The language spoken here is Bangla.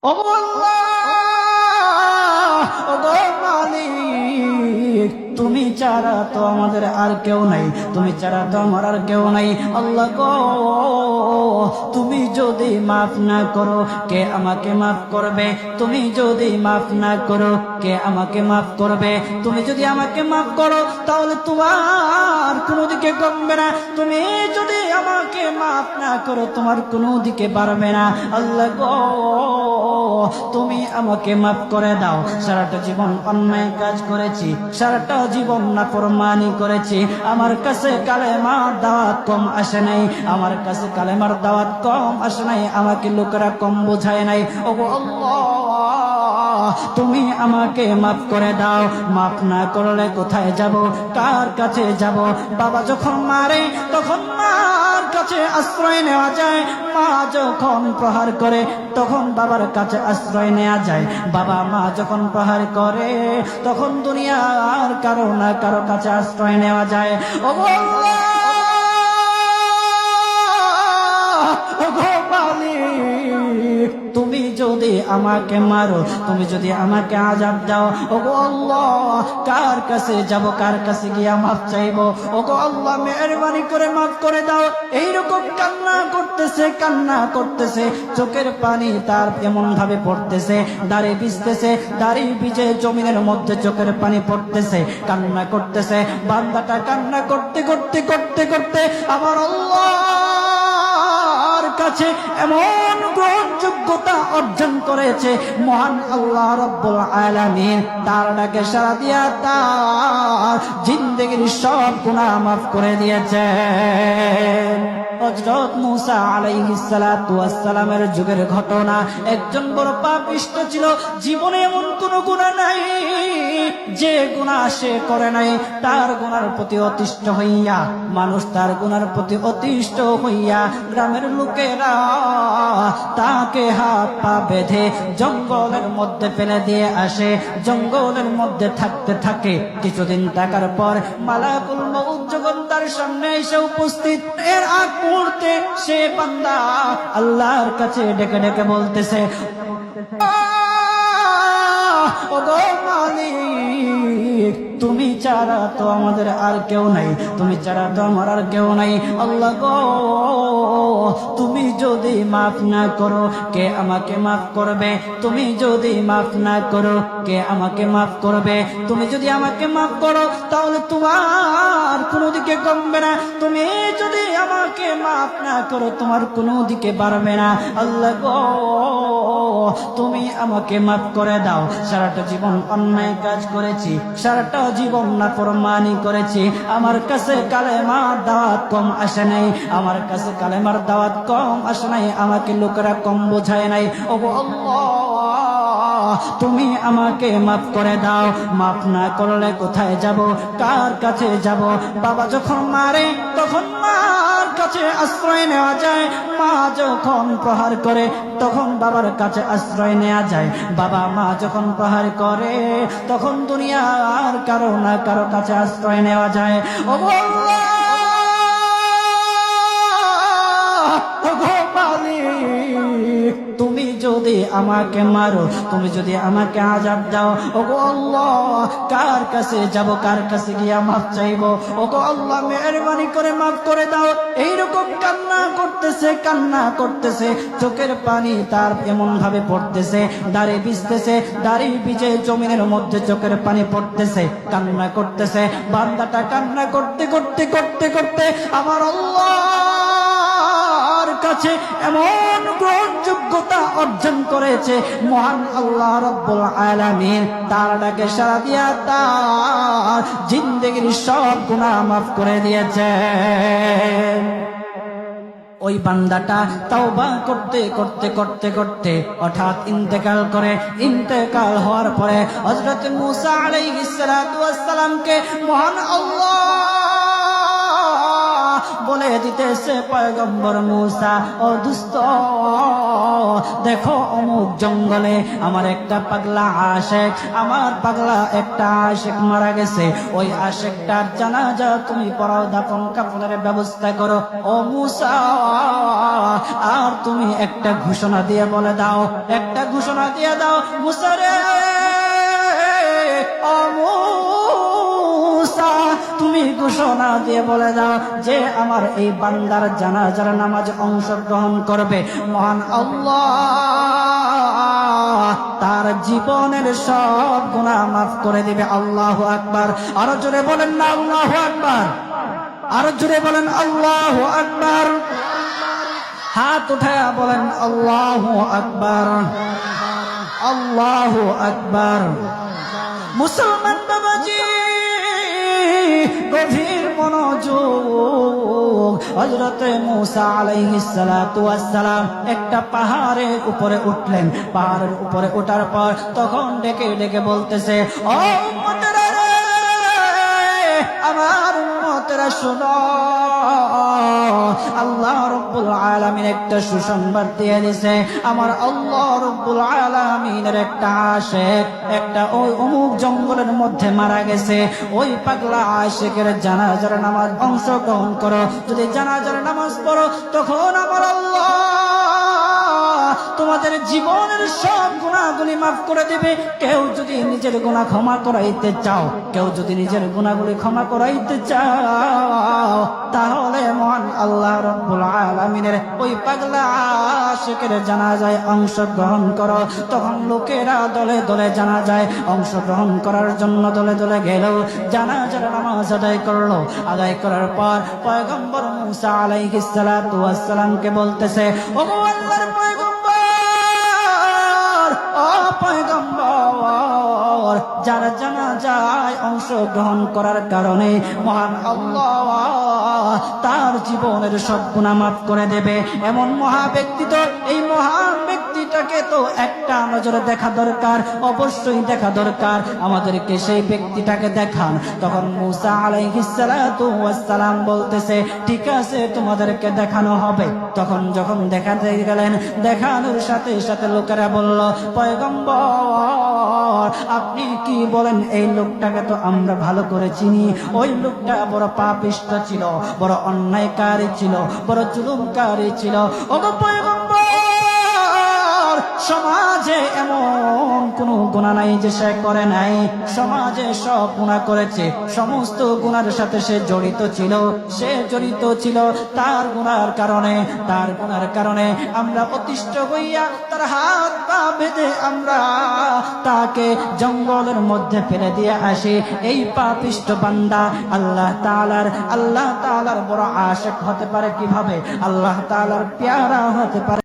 ওগো আল্লাহ, ওগো মালিক, তুমি ছাড়া তো আমাদের আর কেউ নাই, তুমি ছাড়া তো আমার আর কেউ নাই। আল্লাহ গো, তুমি যদি মাফ না করো কে আমাকে মাফ করবে? তুমি যদি মাফ না করো কে আমাকে মাফ করবে? তুমি যদি আমাকে মাফ করো তাহলে তোমার কোনো দিকে কমবে না, তুমি যদি আমাকে মাফ না করো তোমার কোনো দিকে বাড়বে না। আল্লাহ গো, তুমি আমাকে মাফ করে দাও। সারাটা জীবন অন্যায় কাজ করেছি, সারাটা জীবন নাফরমানি করেছি, আমার কাছে কালেমার দাওয়াত কম আসে নাই, আমার কাছে কালেমার দাওয়াত কম আসে নাই, আমাকে লোকেরা কম বোঝায় নাই। ওগো আল্লাহ, তুমি আমাকে মাফ করে দাও। মাফ না করলে কোথায় যাব, কার কাছে যাব? বাবা যখন মারে তখন মার কাছে আশ্রয় নেওয়া যায়, মা যখন প্রহার করে তখন বাবার কাছে আশ্রয় নেওয়া যায়, বাবা মা যখন প্রহার করে তখন দুনিয়ার কারো না কারো কাছে আশ্রয় নেওয়া যায়। ওগো আল্লাহ, ওগো মালিক, তুমি যদি আমাকে মারো, তুমি যদি আমাকে আযাব দাও, ওগো আল্লাহ, কার কাছে যাব, কার কাছে গিয়া মাফ চাইবো? ওগো আল্লাহ, মেহেরবানি করে মাফ করে দাও। এইরকম কান্না করতেছে, কান্না করতেছে, চোখের পানি তার এমন ভাবে পড়তেছে, দাড়ি ভিজতেছে, দাড়ি ভিজে জমিনের মধ্যে চোখের পানি পড়তেছে, কান্না করতেছে। বান্দাটা কান্না করতে করতে করতে করতে আমার আল্লাহর কাছে এমন গ্রহণযোগ্যতা অর্জন করেছে, মহান আল্লাহ রাব্বুল আলামিন তার ডাকে সাড়া দিয়া তার জিন্দেগির সব গুনাহ মাফ করে দিয়েছেন। হযরত মূসা আলাইহিস সালাতু ওয়াস সালামের যুগের ঘটনা। একজন বড় পাপিষ্ঠ ছিল, জীবনে এমন কোন গুনাহ নাই যে গুনাহ সে করে নাই। তার গুনার প্রতি অতিষ্ঠ হইয়া, মানুষ তার গুনার প্রতি অতিষ্ঠ হইয়া গ্রামের লোকেরা তাকে হাত পা বেঁধে জঙ্গলের মধ্যে ফেলে দিয়ে আসে। জঙ্গলের মধ্যে থাকতে থাকে, কিছুদিন থাকার পর মালাকুল মউত যখন তার সামনে এসে উপস্থিত, এর আগ মুহূর্তে সে বান্দা আল্লাহর কাছে ডেকে ডেকে বলতেছে, ওগো মালিক, তুমি ছাড়া তো আমাদের আর কেউ নাই, তুমি ছাড়া তো আমার আর কেউ নাই। আল্লাহ গো, তুমি যদি মাফ না করো কে আমাকে মাফ করবে? তুমি যদি মাফ না করো কে আমাকে মাফ করবে? তুমি যদি আমাকে মাফ করো তাহলে তোমার কোনো দিকে কমবে না, তুমি যদি আমাকে মাফ না করো তোমার কোনো দিকে বাড়বে না। আল্লাহ গো, তুমি আমাকে মাফ করে দাও। সারাটা জীবন অন্যায় কাজ করেছি, সারাটা জীবন নাফরমানি করেছি, আমার কাছে কালেমার দাওয়াত কম আসে নাই, আমার কাছে কালেমার দাওয়াত কম আসে নাই, আমাকে লোকেরা কম বোঝায় নাই। ওগো আল্লাহ, তুমি আমাকে মাফ করে দাও। মাফ না করলে কোথায় যাব, কার কাছে যাব? বাবা যখন মারে তখন মার কাছে আশ্রয় নেওয়া যায়, মা যখন প্রহার করে তখন বাবার কাছে আশ্রয় নেওয়া যায়, বাবা মা যখন প্রহার করে তখন দুনিয়ার কারো না কারো কাছে আশ্রয় নেওয়া যায়। ওগো আল্লাহ, ওগো মালিক, তুমি যদি আমাকে মারো, তুমি যদি আমাকে আযাব দাও, ওগো আল্লাহ, কার কাছে যাব, কার কাছে গিয়া মাফ চাইবো? ওগো আল্লাহ, মেহেরবানি করে মাফ করে দাও। এইরকম কান্না করতেছে, কান্না করতেছে, চোখের পানি তার এমন ভাবে পড়তেছে, দাড়ি ভিজতেছে, দাড়ি ভিজে জমিনের মধ্যে চোখের পানি পড়তেছে, কান্না করতেছে। বান্দাটা কান্না করতে করতে করতে করতে আমার আল্লাহর কাছে এমন গ্রহণযোগ্যতা অর্জন করেছে, মহান আল্লাহ রাব্বুল আলামিন তার ডাকে সাড়া দিয়া তার জিন্দেগির সব গুনাহ মাফ করে দিয়েছেন। ওই বান্দাটা তাওবা করতে করতে করতে করতে হঠাৎ ইন্তেকাল করে। ইন্তেকাল হওয়ার পরে হযরত মূসা আলাইহিস সালাতু ওয়াস সালামকে মহান আল্লাহ বলে দিতেছে পয়গম্বর মূসা, ও দুস্থ, দেখো অমুক জঙ্গলে আমার একটা পাগলা আশেক, আমার পাগলা একটা আশেক মারা গেছে, ওই আশেকটার জানাজা তুমি পড়াও, দাফন কাফনের ব্যবস্থা করো। ও মূসা, আর তুমি একটা ঘোষণা দিয়ে বলে দাও, একটা ঘোষণা দিয়ে দাও মূসা রে, ও মূসা, তুমি ঘোষণা দিয়ে বলে দাও যে আমার এই বান্দার জানাজার নামাজে অংশগ্রহণ করবে, মহান আল্লাহ তার জীবনের সব গুনাহ মাফ করে দিবে। আল্লাহু আকবার। আরো জোরে বলেন না আল্লাহু আকবার, আরো জোরে বলেন আল্লাহু আকবার। হাত উঠায়া বলেন আল্লাহু আকবার, আল্লাহু আকবার। মুসলমান বাবাজি, গভীর মনোযোগ। হযরতে মূসা আলাইহিস সালাতু ওয়াস সালাম একটা পাহাড়ের উপরে উঠলেন। পাহাড়ের উপরে ওঠার পর তখন ডেকে ডেকে বলতেছে, ও উম্মতেরা রে, আমার উম্মতেরা শোনো, আল্লাহ রাব্বুল আলামিন একটা সুসংবাদ দিয়ে দিয়েছে। আমার আল্লাহ রাব্বুল আলামিনের একটা আশিক, একটা ওই অমুক জঙ্গলের মধ্যে মারা গেছে, ওই পাগলা আশিকের জানাজার নামাজ অংশগ্রহণ করো। যদি জানাজার নামাজ পড়ো, তখন আমার আল্লাহ তোমাদের জীবনের সব গুনাহগুলি মাফ করে দেবে। কেউ যদি নিজের গুনাহ ক্ষমা করাইতে চাও, কেউ যদি নিজের গুনাহগুলি ক্ষমা করাইতে চাও, তাহলে মহান আল্লাহ রাব্বুল আলামিনের ওই পাগলা আশিকের জানাজায় অংশগ্রহণ করো। তখন লোকেরা দলে দলে জানাজায় অংশগ্রহণ করার জন্য দলে দলে গেল, জানাজার নামাজ আদায় করলো। আদায় করার পর পয়গম্বর মূসা আলাইহিস সালাতু ওয়াস সালামকে বলতেছে, ও আল্লাহর পয়গম্বর, যার জানাজায় অংশগ্রহণ করার কারণে মহান আল্লাহ তার জীবনের সব গুনাহ মাফ করে দেবে। এমন মহা ব্যক্তি, তো এই মহান ব্যক্তিটাকে তো একটা নজরে দেখা দরকার, অবশ্যই দেখা দরকার। আমাদেরকে সেই ব্যক্তিটাকে দেখান। তখন মূসা আলাইহিস সালাতু ওয়াস সালাম বলতেছে, ঠিক আছে, তোমাদেরকে দেখানো হবে। তখন যখন দেখাতে গেলেন, দেখানোর সাথে সাথে লোকেরা বলল, পয়গম্বর, আপনি কি বলেন? এই লোকটাকে তো আমরা ভালো করে চিনি। ওই লোকটা বড় পাপিষ্ঠ ছিল, বড় অন্যায়কারী ছিল, বড় জুলুমকারী ছিল। ওগো পয়গম্বর, সমাজে এমন কোন গুনাহ নাই যে সে করে নাই। সমাজে সব গুনাহ করেছে, সমস্ত গুনার সাথে সে জড়িত ছিল। তার গুনার কারণে আমরা অতিষ্ঠ হইয়া তার হাত পা বেঁধে আমরা তাকে জঙ্গলের মধ্যে ফেলে দিয়ে আসি। এই পাপিষ্ঠ বান্দা আল্লাহ তাআলার বড় আশিক হতে পারে কিভাবে? আল্লাহ তাআলার পেয়ারা হতে পারে